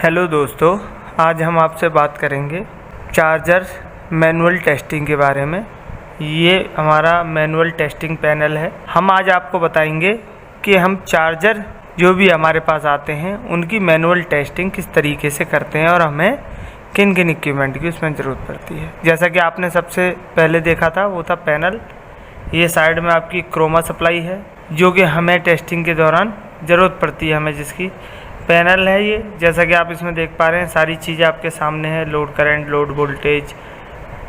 Hello दोस्तों, आज हम आपसे बात करेंगे चार्जर मैनुअल टेस्टिंग के बारे में। ये हमारा मैनुअल टेस्टिंग पैनल है। हम आज आपको बताएंगे कि हम चार्जर जो भी हमारे पास आते हैं उनकी मैनुअल टेस्टिंग किस तरीके से करते हैं और हमें किन किन इक्विपमेंट की उसमें ज़रूरत पड़ती है। जैसा कि आपने सबसे पहले देखा था वो था पैनल। ये साइड में आपकी क्रोमा सप्लाई है जो कि हमें टेस्टिंग के दौरान ज़रूरत पड़ती है, हमें जिसकी पैनल है ये। जैसा कि आप इसमें देख पा रहे हैं सारी चीज़ें आपके सामने है। लोड करंट, लोड वोल्टेज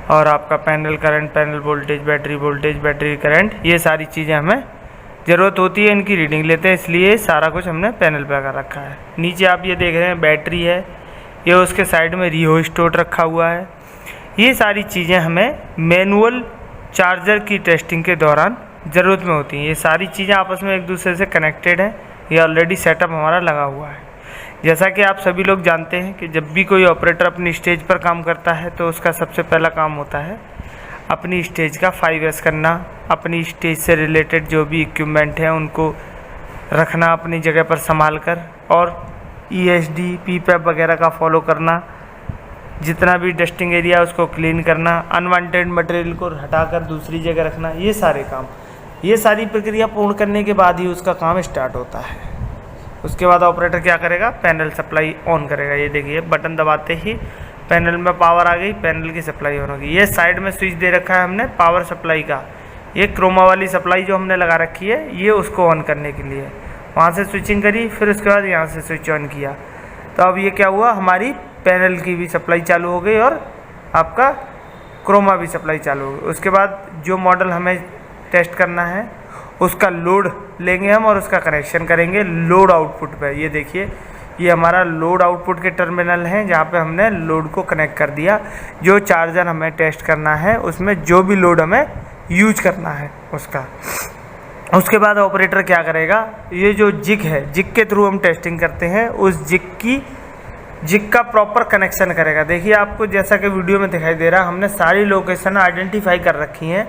और आपका panel current, panel voltage, battery current, ये सारी चीज़ें हमें ज़रूरत होती है। इनकी रीडिंग लेते हैं, इसलिए सारा कुछ हमने पैनल पे कर रखा है। नीचे आप ये देख रहे हैं बैटरी है, ये उसके साइड में रिहोस्टेट रखा हुआ है। ये सारी चीज़ें हमें मैनुअल चार्जर की टेस्टिंग के दौरान ज़रूरत में होती हैं। ये सारी चीज़ें आपस में एक दूसरे से कनेक्टेड हैं। ये ऑलरेडी सेटअप हमारा लगा हुआ है। जैसा कि आप सभी लोग जानते हैं कि जब भी कोई ऑपरेटर अपनी स्टेज पर काम करता है तो उसका सबसे पहला काम होता है अपनी स्टेज का 5S करना, अपनी स्टेज से रिलेटेड जो भी इक्विपमेंट हैं उनको रखना अपनी जगह पर संभाल कर, और ESD, PPAP वगैरह का फॉलो करना, जितना भी डस्टिंग एरिया उसको क्लीन करना, अनवांटेड मटेरियल को हटाकर दूसरी जगह रखना, ये सारे काम, ये सारी प्रक्रिया पूर्ण करने के बाद ही उसका काम स्टार्ट होता है। उसके बाद ऑपरेटर क्या करेगा, पैनल सप्लाई ऑन करेगा। ये देखिए बटन दबाते ही पैनल में पावर आ गई, पैनल की सप्लाई ऑन होगी। ये साइड में स्विच दे रखा है हमने पावर सप्लाई का। ये क्रोमा वाली सप्लाई जो हमने लगा रखी है ये उसको ऑन करने के लिए, वहाँ से स्विचिंग करी, फिर उसके बाद यहाँ से स्विच ऑन किया। तो अब ये क्या हुआ, हमारी पैनल की भी सप्लाई चालू हो गई और आपका क्रोमा भी सप्लाई चालू हो गई। उसके बाद जो मॉडल हमें टेस्ट करना है उसका लोड लेंगे हम और उसका कनेक्शन करेंगे लोड आउटपुट पे। ये देखिए ये हमारा लोड आउटपुट के टर्मिनल हैं जहाँ पे हमने लोड को कनेक्ट कर दिया। जो चार्जर हमें टेस्ट करना है उसमें जो भी लोड हमें यूज करना है उसका। उसके बाद ऑपरेटर क्या करेगा, ये जो जिग है, जिग के थ्रू हम टेस्टिंग करते हैं, उस जिग का प्रॉपर कनेक्शन करेगा। देखिए आपको जैसा कि वीडियो में दिखाई दे रहा है, हमने सारी लोकेशन आइडेंटिफाई कर रखी हैं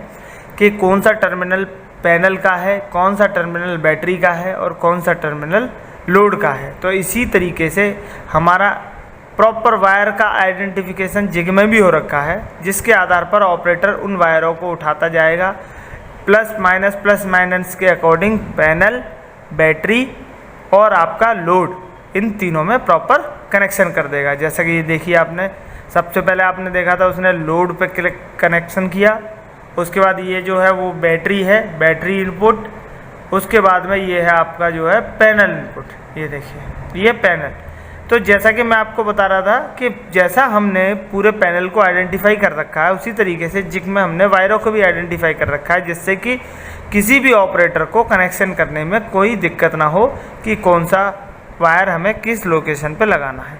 कि कौन सा टर्मिनल पैनल का है, कौन सा टर्मिनल बैटरी का है और कौन सा टर्मिनल लोड का है। तो इसी तरीके से हमारा प्रॉपर वायर का आइडेंटिफिकेशन जिग में भी हो रखा है, जिसके आधार पर ऑपरेटर उन वायरों को उठाता जाएगा, प्लस माइनस के अकॉर्डिंग पैनल, बैटरी और आपका लोड, इन तीनों में प्रॉपर कनेक्शन कर देगा। जैसा कि ये देखिए आपने सबसे पहले आपने देखा था उसने लोड पे क्लिक कनेक्शन किया। उसके बाद ये जो है वो बैटरी है, बैटरी इनपुट। उसके बाद में ये है आपका जो है पैनल इनपुट। ये देखिए ये पैनल। तो जैसा कि मैं आपको बता रहा था कि जैसा हमने पूरे पैनल को आइडेंटिफाई कर रखा है उसी तरीके से जिग में हमने वायरों को भी आइडेंटिफाई कर रखा है, जिससे कि किसी भी ऑपरेटर को कनेक्शन करने में कोई दिक्कत ना हो कि कौन सा वायर हमें किस लोकेशन पे लगाना है।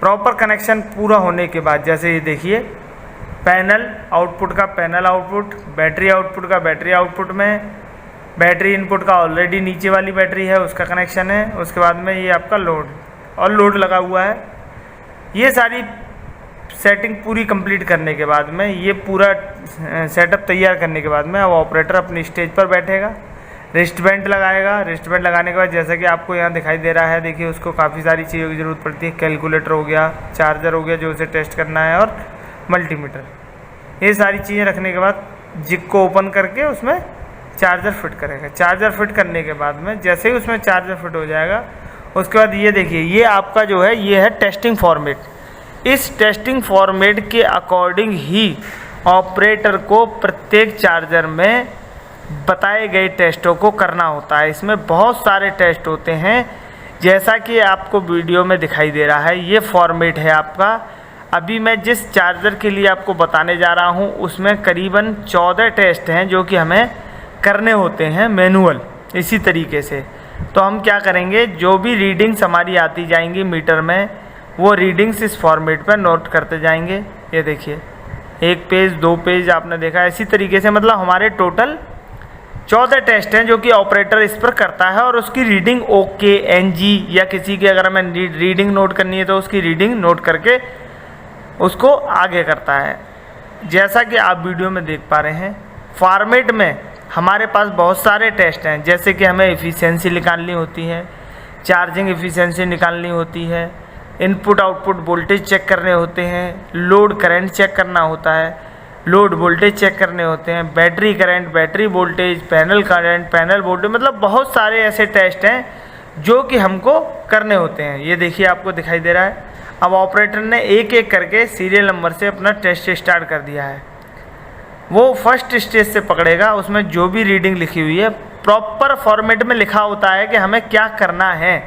प्रॉपर कनेक्शन पूरा होने के बाद जैसे ये देखिए पैनल आउटपुट का पैनल आउटपुट, बैटरी आउटपुट का बैटरी आउटपुट में, बैटरी इनपुट का ऑलरेडी नीचे वाली बैटरी है उसका कनेक्शन है। उसके बाद में ये आपका लोड और लोड लगा हुआ है। ये सारी सेटिंग पूरी कंप्लीट करने के बाद में, ये पूरा सेटअप तैयार करने के बाद में अब ऑपरेटर अपनी स्टेज पर बैठेगा, रिस्टबैंड लगाएगा। रिस्टबैंड लगाने के बाद जैसा कि आपको यहाँ दिखाई दे रहा है, देखिए उसको काफ़ी सारी चीज़ों की ज़रूरत पड़ती है। कैलकुलेटर हो गया, चार्जर हो गया जो उसे टेस्ट करना है, और मल्टीमीटर। ये सारी चीज़ें रखने के बाद जिग को ओपन करके उसमें चार्जर फिट करेगा। चार्जर फिट करने के बाद में जैसे ही उसमें चार्जर फिट हो जाएगा उसके बाद ये देखिए ये आपका जो है ये है टेस्टिंग फॉर्मेट। इस टेस्टिंग फॉर्मेट के अकॉर्डिंग ही ऑपरेटर को प्रत्येक चार्जर में बताए गए टेस्टों को करना होता है। इसमें बहुत सारे टेस्ट होते हैं जैसा कि आपको वीडियो में दिखाई दे रहा है। ये फॉर्मेट है आपका। अभी मैं जिस चार्जर के लिए आपको बताने जा रहा हूँ उसमें करीबन 14 टेस्ट हैं जो कि हमें करने होते हैं मैनुअल इसी तरीके से। तो हम क्या करेंगे, जो भी रीडिंग्स हमारी आती जाएंगी मीटर में वो रीडिंग्स इस फॉर्मेट पर नोट करते जाएंगे। ये देखिए 1 पेज 2 पेज आपने देखा, इसी तरीके से मतलब हमारे टोटल 14 टेस्ट हैं जो कि ऑपरेटर इस पर करता है, और उसकी रीडिंग ओके NG या किसी की अगर हमें रीडिंग नोट करनी है तो उसकी रीडिंग नोट करके उसको आगे करता है। जैसा कि आप वीडियो में देख पा रहे हैं फॉर्मेट में हमारे पास बहुत सारे टेस्ट हैं, जैसे कि हमें एफिशिएंसी निकालनी होती है, चार्जिंग एफिशिएंसी निकालनी होती है, इनपुट आउटपुट वोल्टेज चेक करने होते हैं, लोड करंट चेक करना होता है, लोड वोल्टेज चेक करने होते हैं, battery current, battery voltage, panel current, panel voltage, मतलब बहुत सारे ऐसे टेस्ट हैं जो कि हमको करने होते हैं। ये देखिए आपको दिखाई दे रहा है। अब ऑपरेटर ने एक एक करके सीरियल नंबर से अपना टेस्ट स्टार्ट कर दिया है। वो फर्स्ट स्टेज से पकड़ेगा, उसमें जो भी रीडिंग लिखी हुई है प्रॉपर फॉर्मेट में लिखा होता है कि हमें क्या करना है।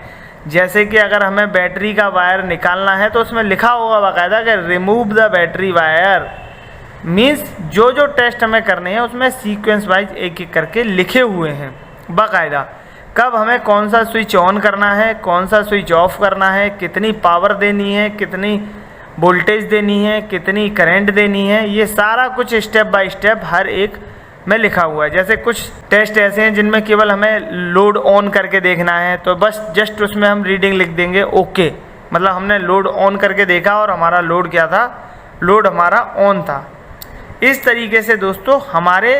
जैसे कि अगर हमें बैटरी का वायर निकालना है तो उसमें लिखा होगा बाकायदा कि remove the battery wire. Means जो जो टेस्ट हमें करने हैं उसमें सीक्वेंस वाइज एक एक करके लिखे हुए हैं बाकायदा। कब हमें कौन सा स्विच ऑन करना है, कौन सा स्विच ऑफ करना है, कितनी पावर देनी है, कितनी वोल्टेज देनी है, कितनी करंट देनी है, ये सारा कुछ स्टेप बाय स्टेप हर एक में लिखा हुआ है। जैसे कुछ टेस्ट ऐसे हैं जिनमें केवल हमें लोड ऑन करके देखना है, तो बस जस्ट उसमें हम रीडिंग लिख देंगे ओके, मतलब हमने लोड ऑन करके देखा और हमारा लोड क्या था, लोड हमारा ऑन था। इस तरीके से दोस्तों हमारे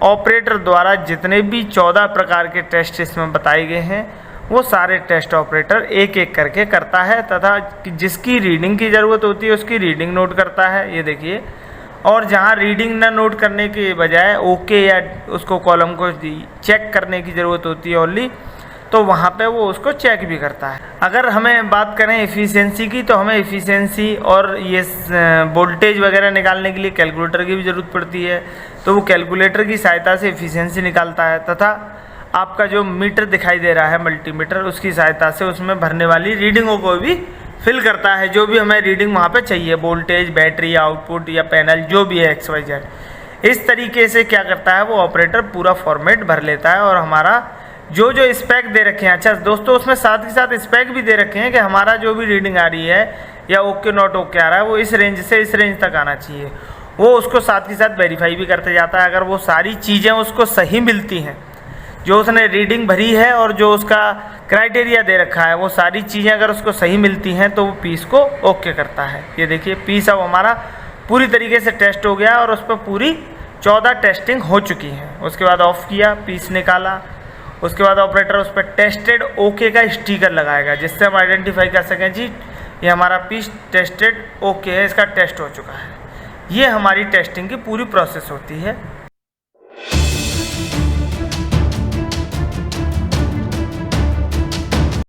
ऑपरेटर द्वारा जितने भी 14 प्रकार के टेस्ट इसमें बताए गए हैं वो सारे टेस्ट ऑपरेटर एक एक करके करता है, तथा जिसकी रीडिंग की ज़रूरत होती है उसकी रीडिंग नोट करता है। ये देखिए, और जहाँ रीडिंग ना नोट करने के बजाय ओके या उसको कॉलम को चेक करने की ज़रूरत होती है ओनली, तो वहाँ पे वो उसको चेक भी करता है। अगर हमें बात करें एफिशिएंसी की, तो हमें एफिशिएंसी और ये वोल्टेज वगैरह निकालने के लिए कैलकुलेटर की भी ज़रूरत पड़ती है, तो वो कैलकुलेटर की सहायता से एफिशिएंसी निकालता है। तथा आपका जो मीटर दिखाई दे रहा है मल्टीमीटर, उसकी सहायता से उसमें भरने वाली रीडिंगों को भी फिल करता है, जो भी हमें रीडिंग वहाँ पे चाहिए, वोल्टेज, बैटरी, आउटपुट या पैनल, जो भी है XYZ। इस तरीके से क्या करता है वो ऑपरेटर पूरा फॉर्मेट भर लेता है। और हमारा जो जो स्पेक दे रखे हैं, अच्छा दोस्तों उसमें साथ ही साथ स्पेक भी दे रखे हैं कि हमारा जो भी रीडिंग आ रही है या ओके नॉट ओके आ रहा है वो इस रेंज से इस रेंज तक आना चाहिए, वो उसको साथ ही साथ वेरीफाई भी करते जाता है। अगर वो सारी चीज़ें उसको सही मिलती हैं, जो उसने रीडिंग भरी है और जो उसका क्राइटेरिया दे रखा है, वो सारी चीज़ें अगर उसको सही मिलती हैं तो वो पीस को ओके करता है। ये देखिए पीस अब हमारा पूरी तरीके से टेस्ट हो गया और उस पर पूरी 14 टेस्टिंग हो चुकी है। उसके बाद ऑफ किया, पीस निकाला, उसके बाद ऑपरेटर उस पर टेस्टेड ओके का स्टिकर लगाएगा, जिससे हम आइडेंटिफाई कर सकें जी ये हमारा पीस टेस्टेड ओके है, इसका टेस्ट हो चुका है। ये हमारी टेस्टिंग की पूरी प्रोसेस होती है।